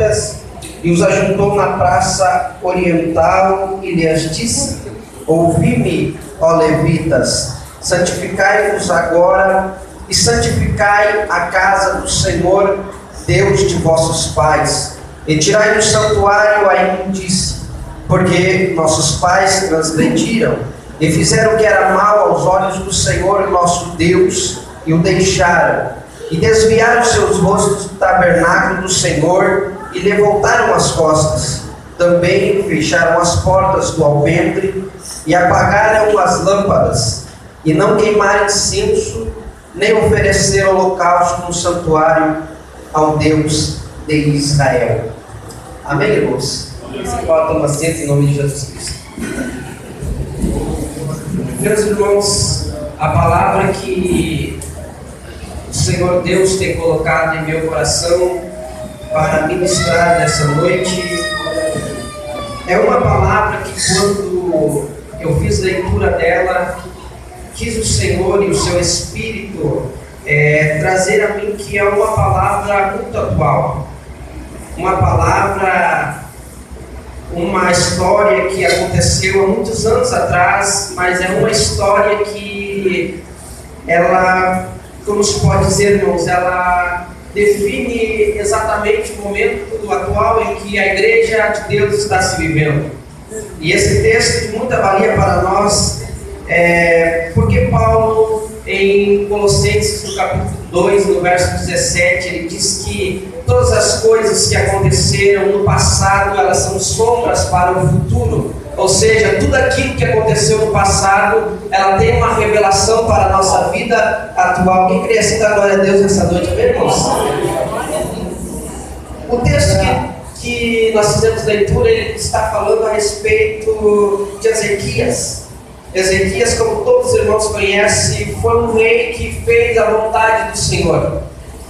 levitas e os ajuntou na praça oriental e lhes disse: ouvi-me, ó levitas, santificai-vos agora e santificai a casa do Senhor, Deus de vossos pais, e tirai do santuário a imundície, porque nossos pais transgrediram e fizeram o que era mal aos olhos do Senhor nosso Deus, e o deixaram, e desviaram seus rostos do tabernáculo do Senhor, e lhe voltaram as costas. Também fecharam as portas do alpendre, e apagaram as lâmpadas, e não queimaram incenso, nem ofereceram holocausto no santuário ao Deus de Israel. Amém, irmãos? Você pode tomar assento em nome de Jesus Cristo. Meus irmãos, a palavra que o Senhor Deus tem colocado em meu coração para ministrar nessa noite é uma palavra que, quando eu fiz leitura dela, quis o Senhor e o seu Espírito trazer a mim que é uma palavra muito atual, uma palavra, uma história que aconteceu há muitos anos atrás, mas é uma história que ela, como se pode dizer, irmãos, ela define exatamente o momento atual em que a Igreja de Deus está se vivendo. E esse texto de muita valia para nós, porque Paulo, em Colossenses, no capítulo 2, no verso 17, ele diz que todas as coisas que aconteceram no passado, elas são sombras para o futuro. Ou seja, tudo aquilo que aconteceu no passado, ela tem uma revelação para a nossa vida atual. Quem queria citar a glória a Deus nessa noite, amém, irmãos? O texto que nós fizemos leitura, ele está falando a respeito de Ezequias. Ezequias, como todos os irmãos conhecem, foi um rei que fez a vontade do Senhor.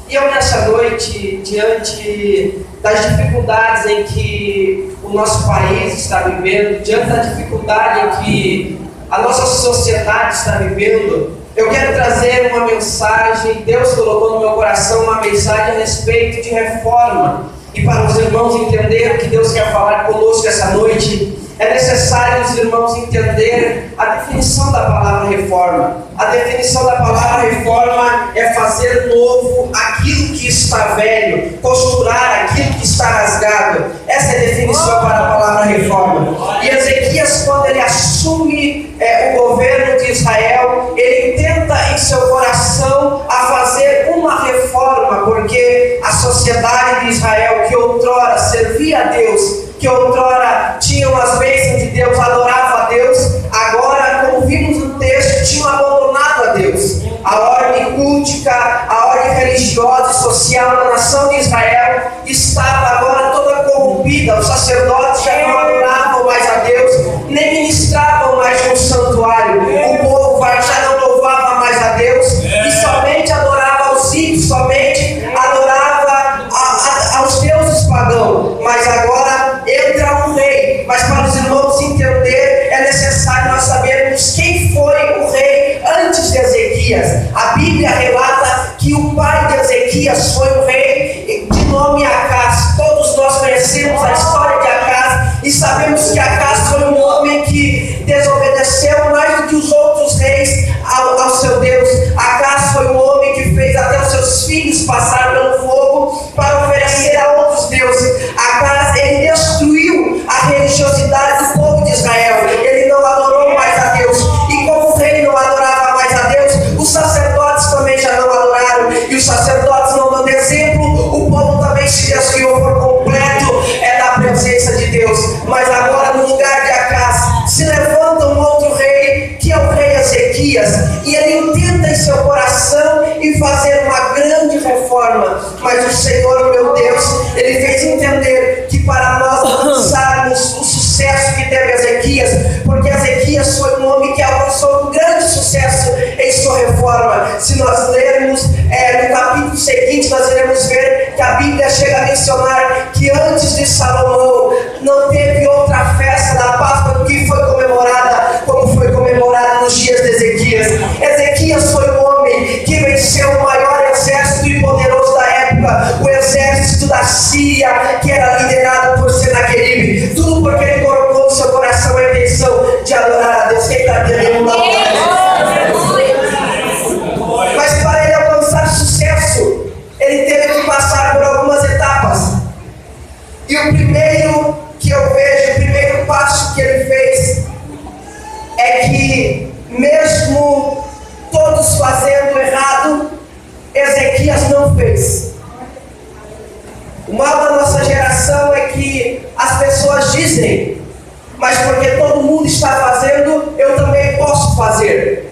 E eu, nessa noite, diante das dificuldades em que o nosso país está vivendo, diante da dificuldade em que a nossa sociedade está vivendo, eu quero trazer uma mensagem. Deus colocou no meu coração uma mensagem a respeito de reforma. E para os irmãos entenderem o que Deus quer falar conosco essa noite, é necessário os irmãos entender a definição da palavra reforma. A definição da palavra reforma é fazer novo aquilo que está velho, costurar aquilo que está rasgado. Essa é a definição para a palavra reforma. E Ezequias, quando ele assume o governo de Israel, ele tenta em seu coração a fazer uma reforma, porque a sociedade de Israel, que outrora servia a Deus, que outrora tinham as bênçãos de Deus, adorava a Deus, agora, como vimos no texto, tinham abandonado a Deus. A ordem cultica, a ordem religiosa e social da nação de Israel estava agora toda corrompida. Os sacerdotes já não adoravam mais a Deus, nem ministravam mais no santuário. O povo já não louvava mais a Deus e somente adorava aos ídolos, somente adorava aos deuses pagãos. Mas agora entra um rei. Mas para os irmãos entender, é necessário nós sabermos quem foi o rei antes de Ezequias. A Bíblia relata que o pai de Ezequias foi um rei de nome Acás. Todos nós conhecemos a história de Acás e sabemos que Acás foi um homem que desobedeceu mais do que os outros reis ao seu Deus. Acás foi um homem que fez até os seus filhos passar pelo fogo para oferecer a outros deuses. Acás, ele destruiu a religiosidade do povo de Israel. Ele não adorou mais a Deus. E como o rei não adorava mais a Deus, os sacerdotes também já não adoraram. E os sacerdotes não dando exemplo, o povo também se desviou por completo da presença de Deus. Mas agora, no lugar de Acás, se levanta um outro rei, que é o rei Ezequias. E ele intenta em seu coração em fazer uma grande reforma. Mas o Senhor, meu Deus, ele fez entender que para nós alcançarmos o sucesso que teve Ezequias, porque Ezequias foi um homem que alcançou um grande sucesso em sua reforma. Se nós lermos no capítulo seguinte, nós iremos ver que a Bíblia chega a mencionar que antes de Salomão não teve outra festa da Páscoa do que foi comemorada como foi comemorada nos dias de Ezequias. Ezequias foi um homem que venceu o maior exército e poderoso da época, o exército da Síria, que era liderado por Senaqueribe. Tudo porque ele colocou no seu coração a intenção de adorar a Deus. Quem está entendendo? Mas para ele alcançar sucesso, ele teve que passar por algumas etapas. E o primeiro que eu vejo, o primeiro passo que ele fez, é que mesmo todos fazendo errado, Ezequias não fez. O mal da nossa geração é que as pessoas dizem, mas porque todo mundo está fazendo, eu também posso fazer.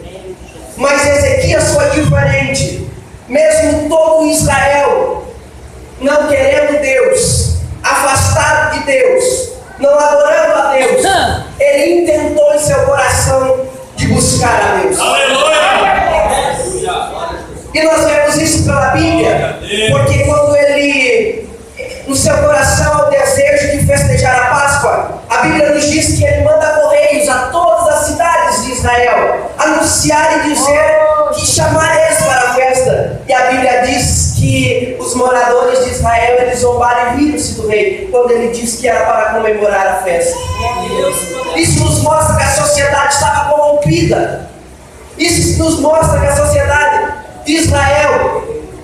Mas Ezequias foi diferente. Mesmo todo Israel não querendo Deus, afastado de Deus, não adorando a Deus, ele intentou em seu coração de buscar a Deus. E nós vemos isso pela Bíblia, porque quando ele, no seu coração, o desejo de festejar a Páscoa, a Bíblia nos diz que ele manda correios a todas as cidades de Israel, anunciar e dizer que chamar eles para a festa. E a Bíblia diz que os moradores de Israel, eles zombaram e riram-se do rei, quando ele disse que era para comemorar a festa. Isso nos mostra que a sociedade estava corrompida. Isso nos mostra que a sociedade de Israel,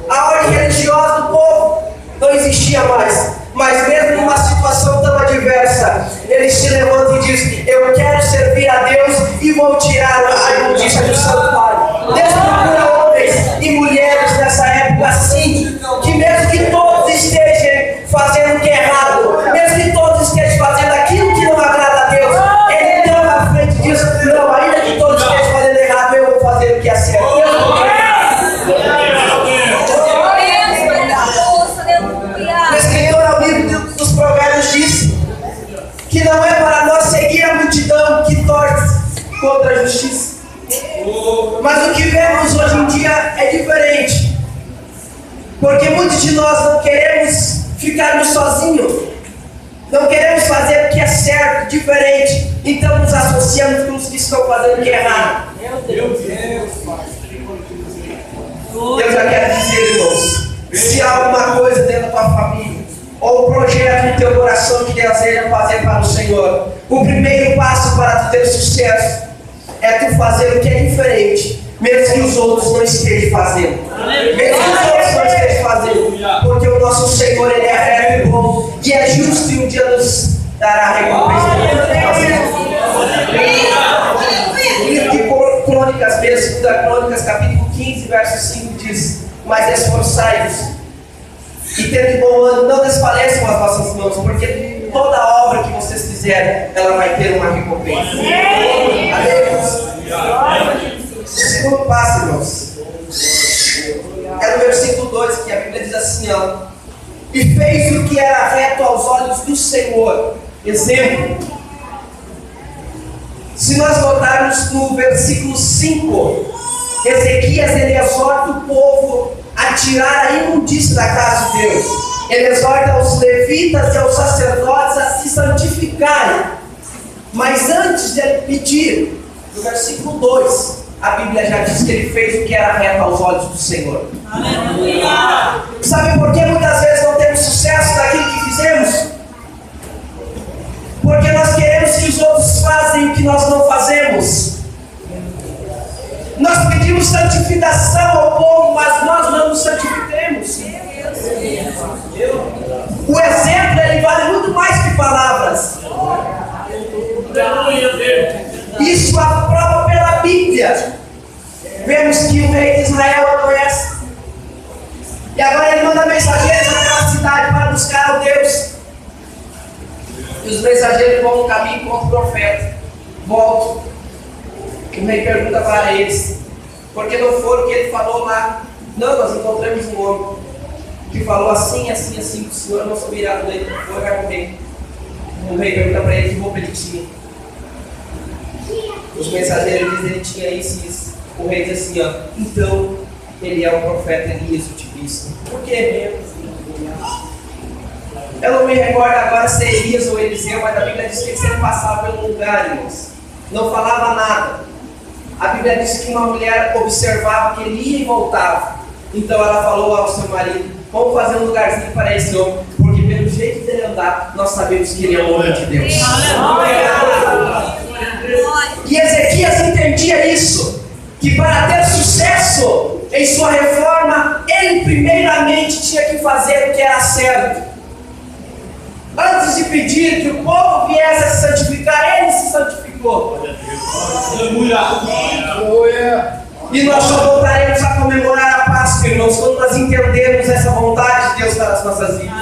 a ordem religiosa do povo, não existia mais. Mas mesmo numa situação tão adversa, ele se levanta e diz: eu quero servir a Deus e vou tirar a imundícia do santuário. Deus procura homens e mulheres nessa época assim, que mesmo que todos estejam fazendo o que é errado, mesmo que todos estejam fazendo aquilo que não agrada a Deus, ele então na frente diz: não, ainda que todos estejam fazendo errado, eu vou fazer o que é certo. O escritor ao livro dos Provérbios diz que não é para nós seguir a multidão que torce contra a justiça. Mas o que vemos hoje em dia é diferente, porque muitos de nós não queremos ficarmos sozinhos, não queremos fazer o que é certo, diferente, então nos associamos com os que estão fazendo o que é errado. Eu já quero dizer, irmãos, se há alguma coisa dentro da tua família, ou um projeto no teu coração que deseja fazer para o Senhor, o primeiro passo para tu ter sucesso é tu fazer o que é diferente, mesmo que os outros não estejam fazendo. Mesmo que os outros não estejam fazendo, porque o nosso Senhor, ele é reto e bom, e é justo, e um dia nos dará a recompensa. O livro de Crônicas, mesmo, da Crônicas, capítulo 15, verso 5, diz: mas esforçai-vos e tendo bom ânimo, não desfaleçam as vossas mãos, porque toda obra que vocês fizerem, ela vai ter uma recompensa. Amém? O segundo passo, irmãos, é no versículo 2, que a Bíblia diz assim, ó: e fez o que era reto aos olhos do Senhor. Exemplo, se nós notarmos no versículo 5, Ezequias, ele exorta o povo a tirar a imundícia da casa de Deus. Ele exorta aos levitas e aos sacerdotes a se santificarem. Mas antes de ele pedir, no versículo 2, a Bíblia já diz que ele fez o que era reto aos olhos do Senhor. Aleluia! Sabe por que muitas vezes não temos sucesso naquilo que fizemos? Porque nós queremos que os outros façam o que nós não fazemos. Nós pedimos santificação ao povo, mas nós não nos santificamos. O exemplo, ele vale muito mais que palavras. Isso aprova pela Bíblia. Vemos que o rei de Israel adoece, e agora ele manda mensageiros naquela cidade para buscar ao Deus. E os mensageiros vão no caminho contra o profeta. Voltam. O rei pergunta para eles: porque não foram o que ele falou lá? Não, nós encontramos um homem que falou assim, assim, assim, o senhor não subirá do leito, foi, vai morrer. O rei pergunta para ele que roupa ele tinha. Os mensageiros dizem: ele tinha isso e isso. O rei diz assim, ó: então ele é o profeta Elias, o Tibista. Por que mesmo? Eu não me recordo agora se é Elias ou Eliseu, mas a Bíblia diz que ele sempre passava pelo lugar, irmãos. Não falava nada. A Bíblia diz que uma mulher observava que ele ia e voltava. Então ela falou ao seu marido: vamos fazer um lugarzinho para esse homem, porque pelo jeito dele andar, nós sabemos que ele é o homem de Deus. E Ezequias entendia isso, que para ter sucesso em sua reforma, ele primeiramente tinha que fazer o que era certo. Antes de pedir que o povo viesse a se santificar, ele se santificou. E nós só voltaremos a comemorar a Páscoa, irmãos, quando nós entendemos essa vontade de Deus para as nossas vidas.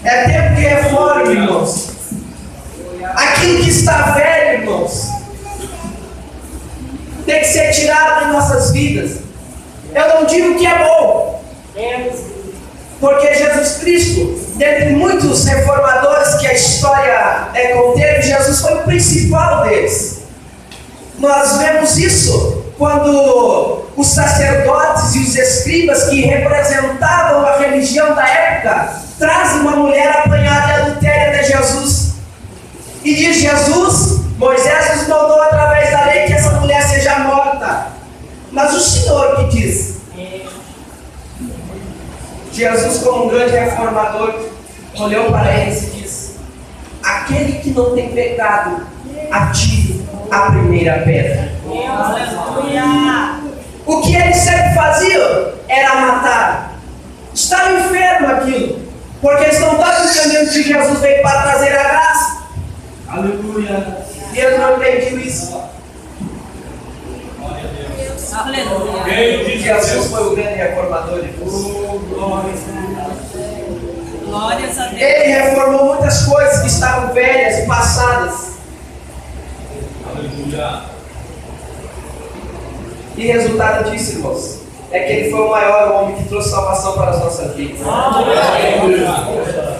É tempo de reforma, irmãos. Aquilo que está velho, irmãos, tem que ser tirado das nossas vidas. Eu não digo que é bom, porque Jesus Cristo, dentre muitos reformadores que a história conteve, Jesus foi o principal deles. Nós vemos isso quando os sacerdotes e os escribas que representavam a religião da época trazem uma mulher apanhada em adultério até Jesus. E diz Jesus, Moisés nos mandou através da lei que essa mulher seja morta. Mas o Senhor que diz? Jesus, como um grande reformador, olhou para eles e disse: aquele que não tem pecado, atire a primeira pedra. O que eles sempre faziam era matar. Estava enfermo aquilo, porque eles não estavam entendendo que Jesus veio para trazer a graça. Aleluia. Deus não entendiu isso. Jesus foi o grande reformador de Deus. Glórias a Deus. Ele reformou muitas coisas que estavam velhas e passadas. Aleluia. E resultado disso, irmãos, é que ele foi o maior homem que trouxe salvação para as nossas vidas.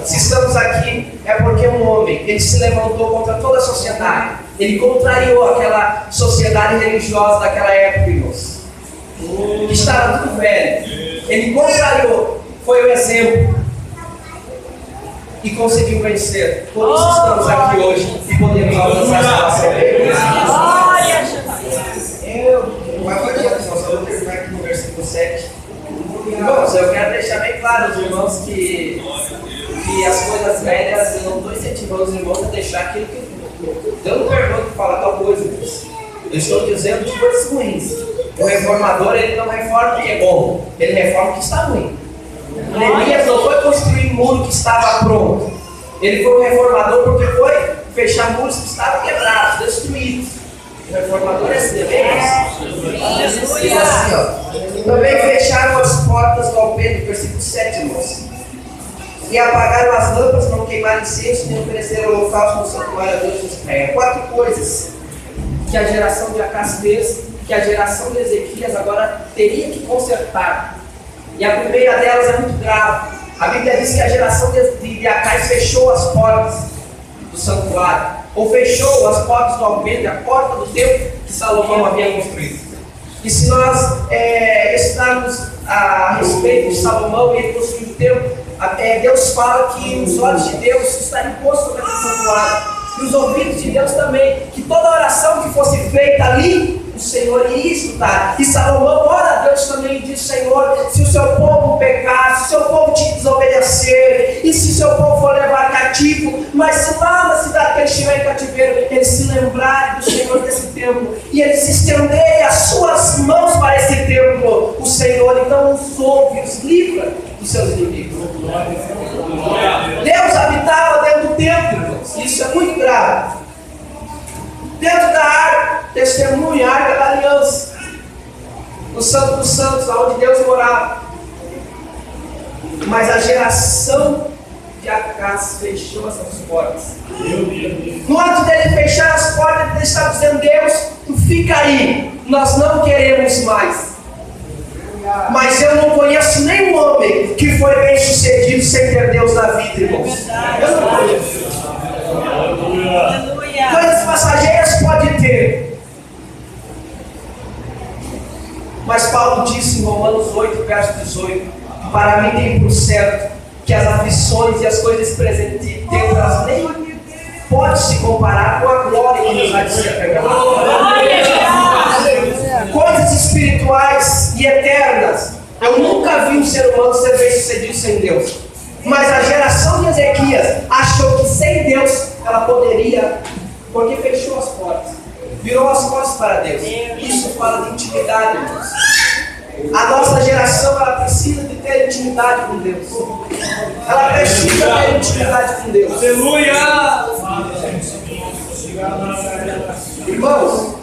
Se estamos aqui, é porque um homem, ele se levantou contra toda a sociedade. Ele contrariou aquela sociedade religiosa daquela época, irmãos. Estava tudo velho. Ele contrariou, foi o exemplo. E conseguiu vencer. Por isso estamos aqui hoje e podemos alcançar a salvação. Mas foi adiante, nós vamos terminar aqui no versículo 7. Irmãos, eu quero deixar bem claro aos irmãos que as coisas velhas, eu não estou incentivando os irmãos a deixar aquilo que. Eu não pergunto que fala tal coisa, irmãos. Eu estou dizendo de coisas ruins. O reformador, ele não reforma o que é bom, ele reforma o que está ruim. Neemias não foi construir um muro que estava pronto. Ele foi um reformador porque foi fechar muros que estavam quebrados, destruídos. O reformador é esse Diz assim, ó: também fecharam as portas do alpendre, versículo 7, irmãos. E apagaram as lâmpadas, não queimaram incenso, nem ofereceram holocausto no santuário a Deus de Israel. 4 coisas que a geração de Acás fez, que a geração de Ezequias agora teria que consertar. E a primeira delas é muito grave. A Bíblia diz que a geração de Acás fechou as portas do santuário, ou fechou as portas do alpendre, a porta do templo que Salomão havia construído. E se nós estudarmos a respeito de Salomão, ele construiu o templo, Deus fala que os olhos de Deus estariam postos sobre esse santuário, e os ouvidos de Deus também, que toda oração que fosse feita ali, o Senhor iria escutar. E Salomão ora a Deus também e diz: Senhor, se o seu povo pecar, se o seu povo te desobedecer, e se o seu povo for levar cativo, mas se lá na cidade que ele estiver em cativeiro, eles se lembrarem do Senhor desse templo, e eles se estenderem as suas mãos para esse templo, o Senhor então os ouve, os livra dos seus inimigos. Deus habitava dentro do templo, irmãos. Isso é muito grave. Dentro da arca, testemunha, a arca da aliança, no Santo dos Santos, onde Deus morava. Mas a geração de Acás fechou essas portas. No ato dele fechar as portas, ele está dizendo: Deus, tu fica aí, nós não queremos mais. Mas eu não conheço nenhum homem que foi bem sucedido sem ter Deus na vida, irmãos. Eu não conheço. Coisas passageiras pode ter, mas Paulo disse em Romanos 8, verso 18: para mim tem por certo que as aflições e as coisas presentes de Deus, elas nem podem se comparar com a glória que nos vai ser revelada. Coisas espirituais e eternas. Eu nunca vi um ser humano ser bem-sucedido sem Deus. Mas a geração de Ezequias achou que sem Deus ela poderia, porque fechou as portas, virou as costas para Deus. Isso fala de intimidade, irmãos. A nossa geração ela precisa de ter intimidade com Deus. Ela precisa ter intimidade com Deus. Aleluia! Irmãos,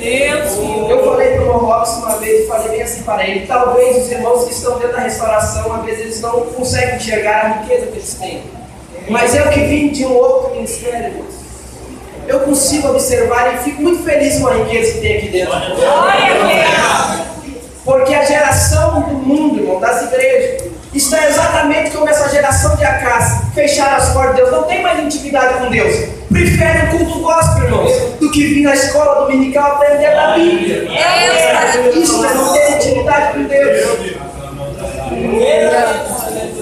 eu falei para o irmão Robson uma vez, falei bem assim para ele, talvez os irmãos que estão dentro da restauração, às vezes eles não conseguem enxergar a riqueza que eles têm. Mas eu que vim de um outro ministério, irmãos, eu consigo observar e fico muito feliz com a riqueza que tem aqui dentro. Porque a geração do mundo, irmão, das igrejas, está exatamente como essa geração de Acás, fecharam as portas de Deus, não tem mais intimidade com Deus. Prefere o culto gospel, irmãos, do que vir na escola dominical aprender da Bíblia. Isso é não ter intimidade com Deus.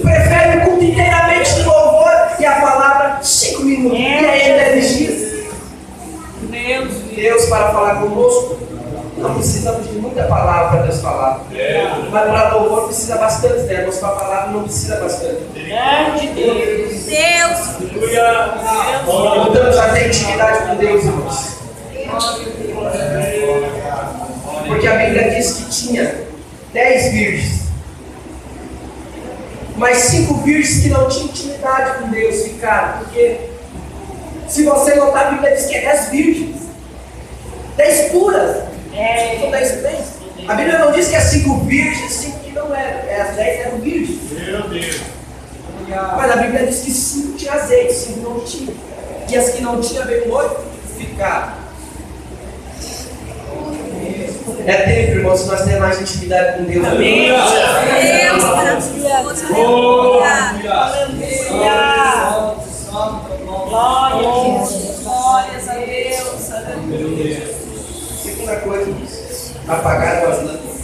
Prefere o culto inteiramente de louvor e a palavra 5 minutos. E aí ele elegir Deus para falar conosco. Não precisamos de muita palavra para Deus falar. Mas para louvor precisa bastante dela, mas para a palavra não precisa bastante. Deus. Então já tem intimidade com Deus, irmãos. Porque a Bíblia diz que tinha 10 virgens. Mas 5 virgens que não tinham intimidade com Deus ficaram. Porque se você notar, a Bíblia diz que é 10 virgens. 10 puras. São 10 bens. A Bíblia não diz que é 5 virgens, 5 que não eram. As 10 eram virgens. Meu Deus. Mas a Bíblia diz que 5 tinha azeite, 5 não tinha. E as que não tinham veio noivo, ficaram. É tempo, irmãos, nós temos mais intimidade com Deus. Amém. Deus. Glórias a Deus. Segunda coisa, apagaram as lâmpadas.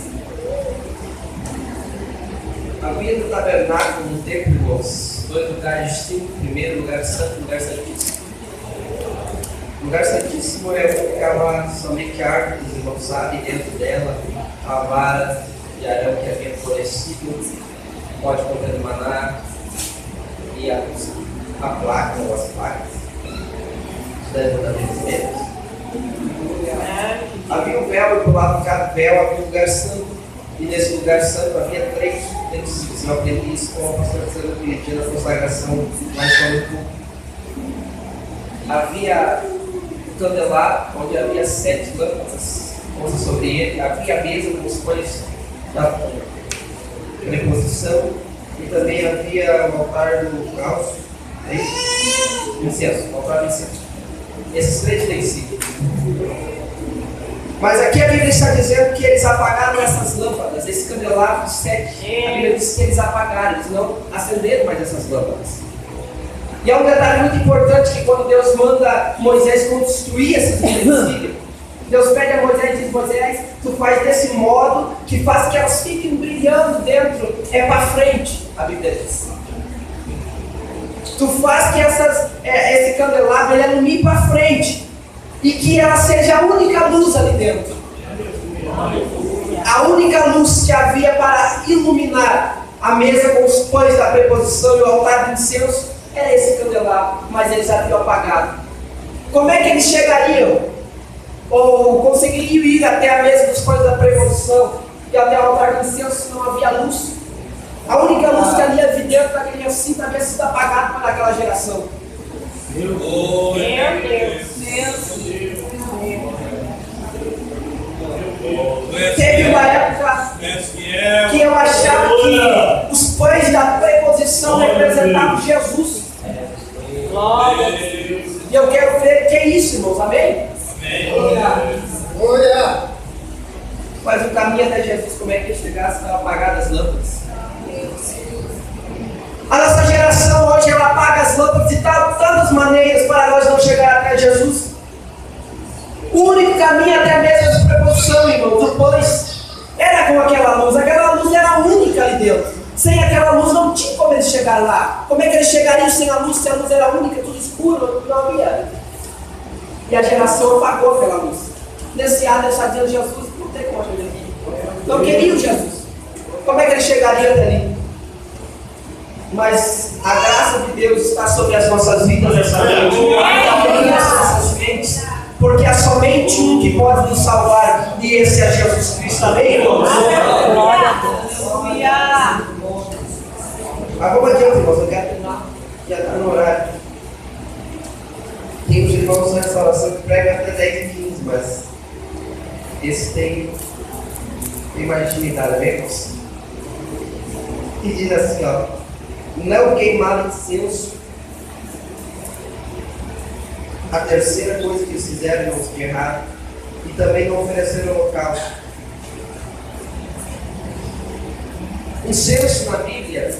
Havia no tabernáculo, no templo, irmãos, 2 lugares distintos. Primeiro, lugar santo e lugar santíssimo. O lugar santíssimo é onde ficava somente a árvore dos irmãos sabem, dentro dela a vara de Arão que havia florescido, o pote contendo maná e a placa ou as placas. Isso da mesma. Havia um véu e do lado de cada véu havia um lugar santo. E nesse lugar santo havia 3 utensílios. Eu aprendi isso com a pastora Sandra Pedindo a consagração lá em Paulo. Havia um candelabro onde havia 7 lâmpadas sobre ele. Havia a mesa com os pães da reposição. E também havia o altar do holocausto. Incenso, o altar do incenso. Esses 3 utensílios. Mas aqui a Bíblia está dizendo que eles apagaram essas lâmpadas, esse candelabro de 7. A Bíblia diz que eles apagaram, eles não acenderam mais essas lâmpadas. E é um detalhe muito importante que quando Deus manda Moisés construir esses utensílios, Deus pede a Moisés e diz: Moisés, tu faz desse modo que faz que elas fiquem brilhando dentro, é para frente, a Bíblia diz. Tu faz que esse candelabro ele ilumine para frente. E que ela seja a única luz ali dentro. A única luz que havia para iluminar a mesa com os pães da preposição e o altar de incenso era esse candelabro, mas eles haviam apagado. Como é que eles chegariam? Ou conseguiriam ir até a mesa dos pães da preposição e até o altar de incenso se não havia luz? A única luz que ali havia dentro daquele recinto havia sido apagada para aquela geração. Meu Deus. Teve uma época que eu achava que os pães da preposição representavam Jesus. E eu quero ver que é isso, irmãos, amém? Olha. Mas o caminho até Jesus, como é que ele chegasse? Estava apagadas as lâmpadas. A nossa geração hoje ela apaga as lâmpadas de tantas maneiras para nós não chegar até Jesus. O único caminho até a mesa de preposição, irmão, depois era com aquela luz. Aquela luz era única ali dentro. Sem aquela luz não tinha como eles chegar lá. Como é que eles chegariam sem a luz? Se a luz era única, tudo escuro, não havia. E a geração apagou aquela luz. Nesse ar, está dizendo: Jesus, por tem como ele aqui. Não queriam Jesus. Como é que ele chegaria até ali? Mas a graça de Deus está sobre as nossas vidas nessa noite. Sobre as nossas mentes. Porque há somente um que pode nos salvar. E esse é Jesus Cristo. Amém, irmãos? Glória a Deus. Aleluia. Mas vamos adiante, irmãos. Eu quero terminar. Já está no horário. Tem os irmãos na restauração que pregam até 10 e 15, mas esse tem mais intimidade, amém, irmãos? E diz assim, ó: não queimar incenso. A terceira coisa que eles fizeram, irmãos, que erraram, e também não ofereceram holocausto. Incenso na Bíblia,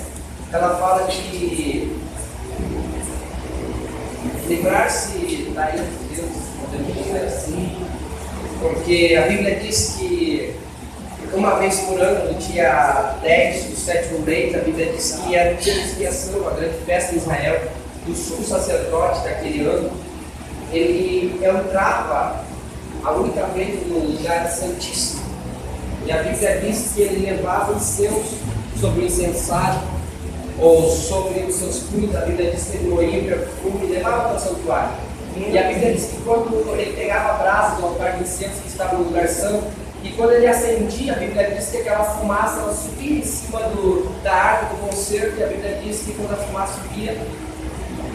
ela fala que livrar-se da ira de Deus, podemos dizer assim, porque a Bíblia diz que uma vez por ano, no dia 10 do sétimo mês, a Bíblia diz que era o dia de expiação, a grande festa em Israel, do sumo sacerdote daquele ano. Ele entrava a única vez no lugar santíssimo, e a Bíblia diz que ele levava incenso sobre o incensário, ou sobre os seus punhos. A Bíblia diz que ele moía o perfume e levava para o santuário. E a Bíblia diz que quando ele pegava a brasa do altar de incenso que estava no lugar santo, e quando ele acendia, a Bíblia diz que aquela fumaça ela subia em cima da arca do concerto, e a Bíblia diz que quando a fumaça subia,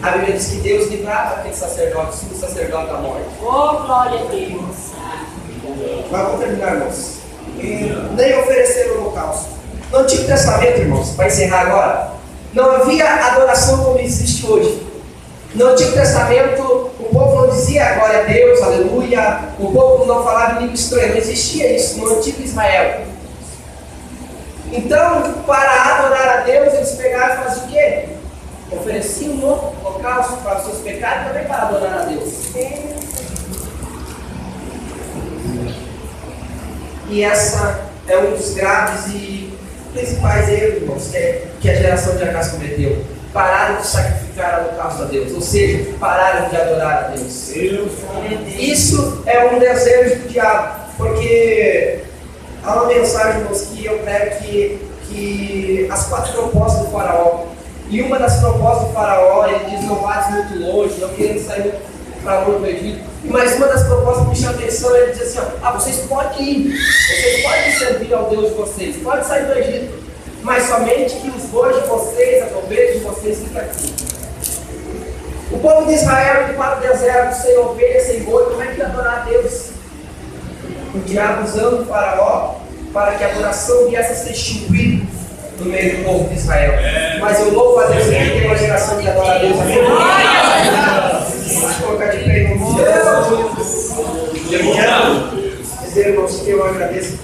a Bíblia diz que Deus livrava aquele sacerdote, o sacerdote da morte. Oh, glória a Deus. Mas vamos terminar, irmãos. Nem ofereceram holocausto. No Antigo Testamento, irmãos, para encerrar agora, não havia adoração como existe hoje. No Antigo Testamento, o povo não dizia glória a Deus, aleluia. O povo não falava em língua estranha. Não existia isso no Antigo Israel. Então, para adorar a Deus, eles pegaram e faziam o quê? Ofereciam um holocausto para os seus pecados e também para adorar a Deus. E essa é um dos graves e principais erros, irmãos, que a geração de Acás cometeu. Pararam de sacrificar holocausto a Deus, ou seja, pararam de adorar a Deus. Isso é um desejo do diabo, porque há uma mensagem, irmãos, que eu prego que as 4 propostas do faraó, e uma das propostas do faraó, ele diz: não vá muito longe, não querendo sair para longe do Egito. Mas uma das propostas que me chama a atenção, ele diz assim: ó, vocês podem ir, vocês podem servir ao Deus de vocês, podem sair do Egito, mas somente que os bois de vocês, as ovelhas de vocês fiquem aqui. O povo de Israel indo para o deserto sem ovelha, sem boi, como é que ia adorar a Deus? O diabo usando o faraó para que a adoração viesse a ser extinguida no meio do povo de Israel. Mas eu louvo a Deus que tem uma geração que adora a Deus. Amém? Vamos colocar de pé em nome de Jesus. Eu quero dizer, irmãos, que eu agradeço